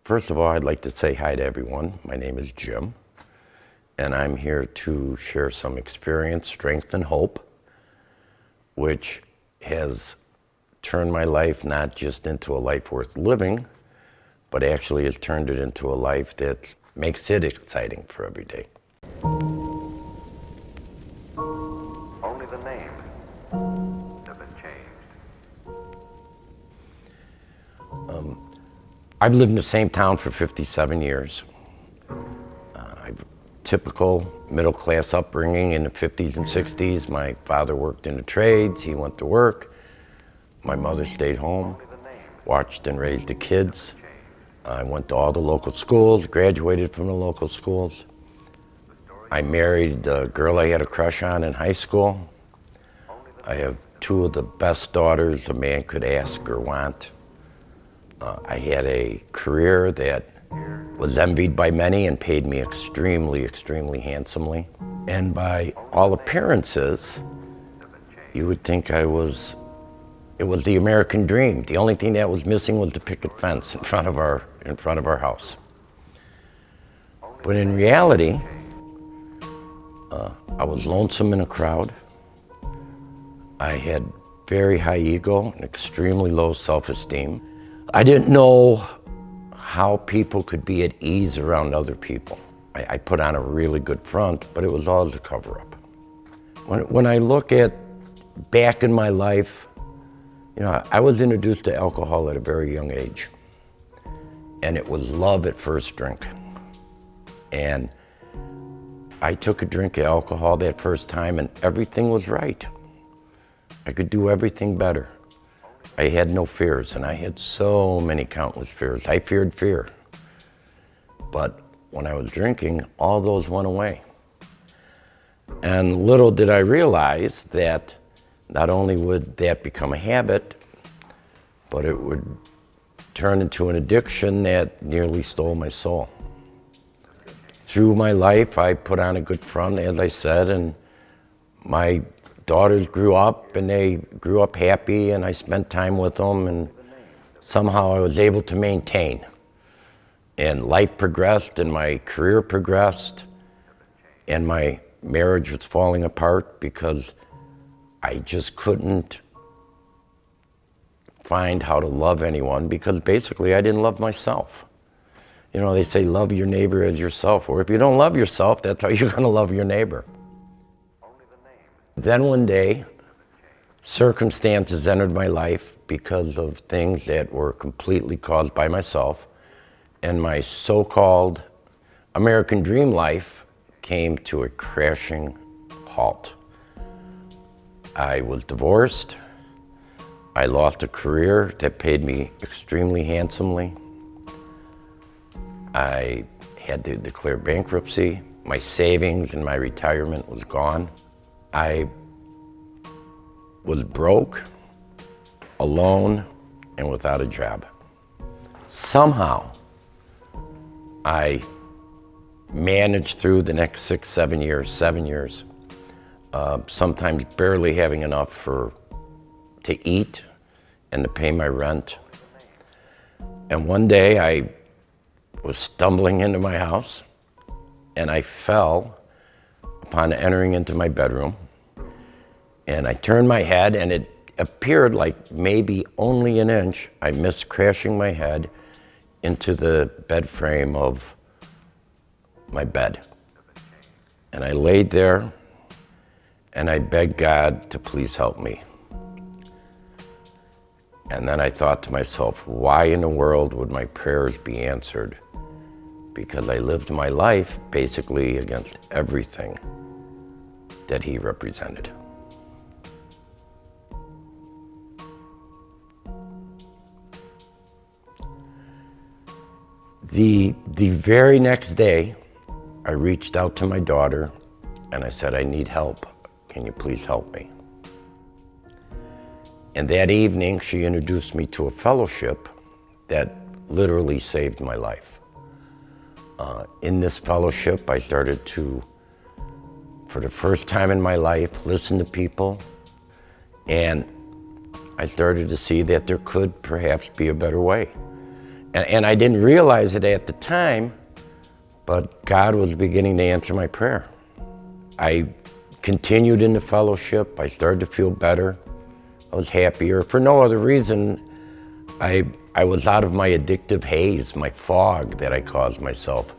First of all, I'd like to say hi to everyone. My name is Jim, and I'm here to share some experience, strength, and hope, which has turned my life not just into a life worth living, but actually has turned it into a life that makes it exciting for every day. Only the names have been changed. I've lived in the same town for 57 years. I've typical middle-class upbringing in the 50s and 60s. My father worked in the trades, he went to work. My mother stayed home, watched and raised the kids. I went to all the local schools, graduated from the local schools. I married the girl I had a crush on in high school. I have two of the best daughters a man could ask or want. I had a career that was envied by many and paid me extremely, extremely handsomely. And by all appearances, you would think it was the American dream. The only thing that was missing was the picket fence in front of our house. But in reality, I was lonesome in a crowd. I had very high ego and extremely low self-esteem. I didn't know how people could be at ease around other people. I put on a really good front, but it was always a cover-up. When I look back in my life, I was introduced to alcohol at a very young age. And it was love at first drink. And I took a drink of alcohol that first time and everything was right. I could do everything better. I had no fears, and I had so many countless fears. I feared fear. But when I was drinking, all those went away. And little did I realize that not only would that become a habit, but it would turn into an addiction that nearly stole my soul. Through my life, I put on a good front, as I said, and my daughters grew up, and they grew up happy, and I spent time with them, and somehow I was able to maintain. And life progressed, and my career progressed, and my marriage was falling apart because I just couldn't find how to love anyone because basically I didn't love myself. They say love your neighbor as yourself. Or if you don't love yourself, that's how you're going to love your neighbor. Then one day, circumstances entered my life because of things that were completely caused by myself, and my so-called American dream life came to a crashing halt. I was divorced. I lost a career that paid me extremely handsomely. I had to declare bankruptcy. My savings and my retirement was gone. I was broke, alone, and without a job. Somehow, I managed through the next 6, 7 years, sometimes barely having enough to eat and to pay my rent. And one day I was stumbling into my house and I fell upon entering into my bedroom, and I turned my head and it appeared like maybe only an inch. I missed crashing my head into the bed frame of my bed. And I laid there and I begged God to please help me. And then I thought to myself, why in the world would my prayers be answered? Because I lived my life basically against everything that He represented. The very next day, I reached out to my daughter and I said, I need help. Can you please help me? And that evening, she introduced me to a fellowship that literally saved my life. In this fellowship, I started to, for the first time in my life, listen to people, and I started to see that there could perhaps be a better way. And I didn't realize it at the time, but God was beginning to answer my prayer. I continued in the fellowship. I started to feel better. I was happier. For no other reason, I was out of my addictive haze, my fog that I caused myself.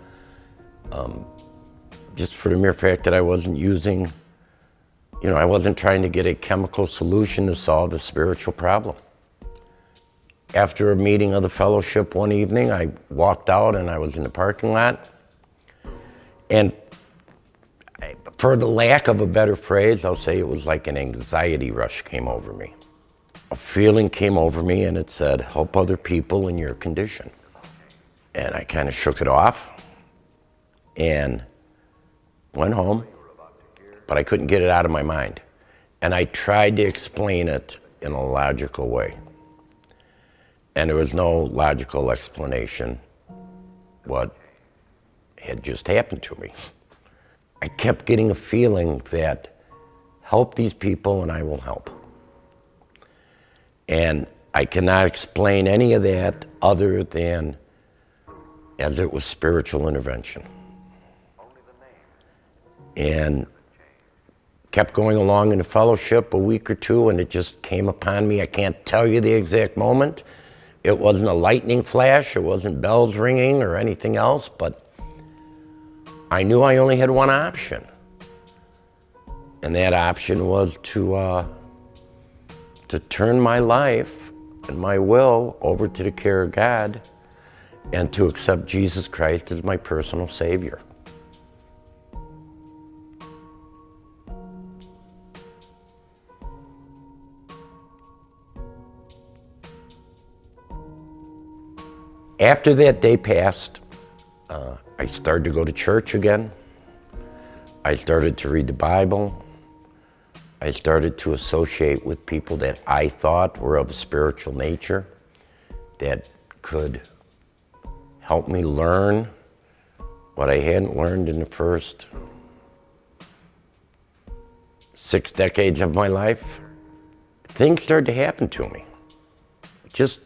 Just for the mere fact that I wasn't using, I wasn't trying to get a chemical solution to solve a spiritual problem. After a meeting of the fellowship one evening, I walked out and I was in the parking lot. And for the lack of a better phrase, I'll say it was like an anxiety rush came over me. A feeling came over me and it said, help other people in your condition. And I kind of shook it off and went home, but I couldn't get it out of my mind. And I tried to explain it in a logical way. And there was no logical explanation what had just happened to me. I kept getting a feeling that help these people and I will help. And I cannot explain any of that other than as it was spiritual intervention. And kept going along in the fellowship a week or two, and it just came upon me. I can't tell you the exact moment. It wasn't a lightning flash, it wasn't bells ringing or anything else, but I knew I only had one option. And that option was to turn my life and my will over to the care of God and to accept Jesus Christ as my personal Savior. After that day passed, I started to go to church again. I started to read the Bible. I started to associate with people that I thought were of a spiritual nature, that could help me learn what I hadn't learned in the first 6 decades of my life. Things started to happen to me. Just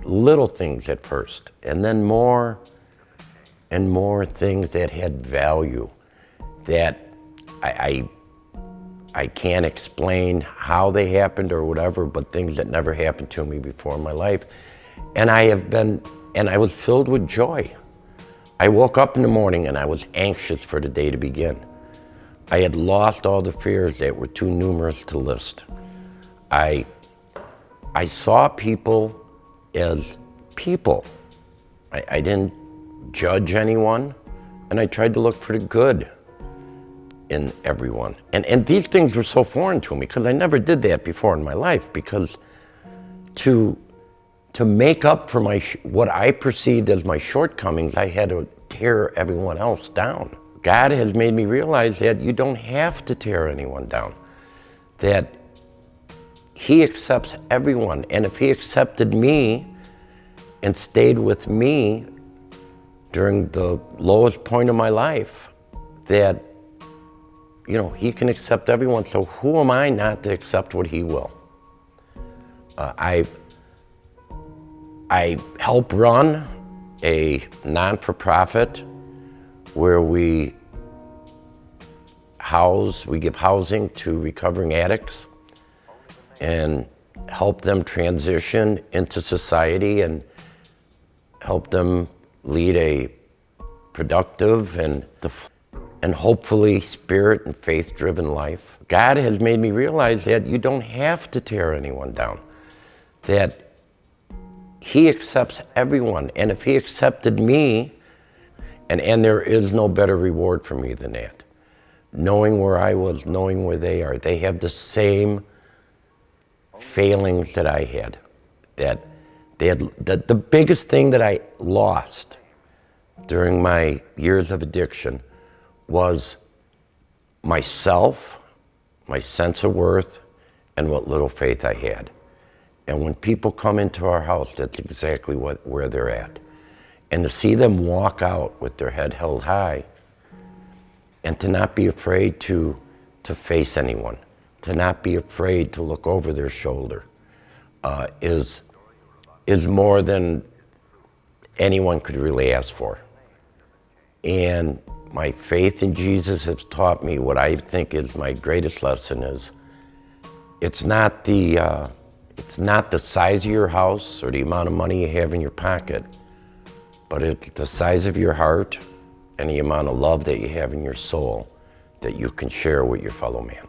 little things at first, and then more and more things that had value that I can't explain how they happened or whatever, but things that never happened to me before in my life. And I was filled with joy. I woke up in the morning and I was anxious for the day to begin. I had lost all the fears that were too numerous to list. I saw people as people. I didn't judge anyone, and I tried to look for the good in everyone. And these things were so foreign to me because I never did that before in my life, because to make up for what I perceived as my shortcomings, I had to tear everyone else down. God has made me realize that you don't have to tear anyone down, that He accepts everyone. And if He accepted me and stayed with me during the lowest point of my life, that, He can accept everyone. So who am I not to accept what He will? I help run a non-for-profit where we give housing to recovering addicts and help them transition into society and help them lead a productive and hopefully spirit and faith-driven life. God has made me realize that you don't have to tear anyone down, that He accepts everyone. And if He accepted me, and there is no better reward for me than that. Knowing where I was, knowing where they are. They have the same failings that I had. That the biggest thing that I lost during my years of addiction was myself, my sense of worth, and what little faith I had. And when people come into our house, that's exactly where they're at. And to see them walk out with their head held high, and to not be afraid to face anyone, to not be afraid to look over their shoulder, is more than anyone could really ask for. And my faith in Jesus has taught me what I think is my greatest lesson is it's not the size of your house or the amount of money you have in your pocket, but it's the size of your heart and the amount of love that you have in your soul that you can share with your fellow man.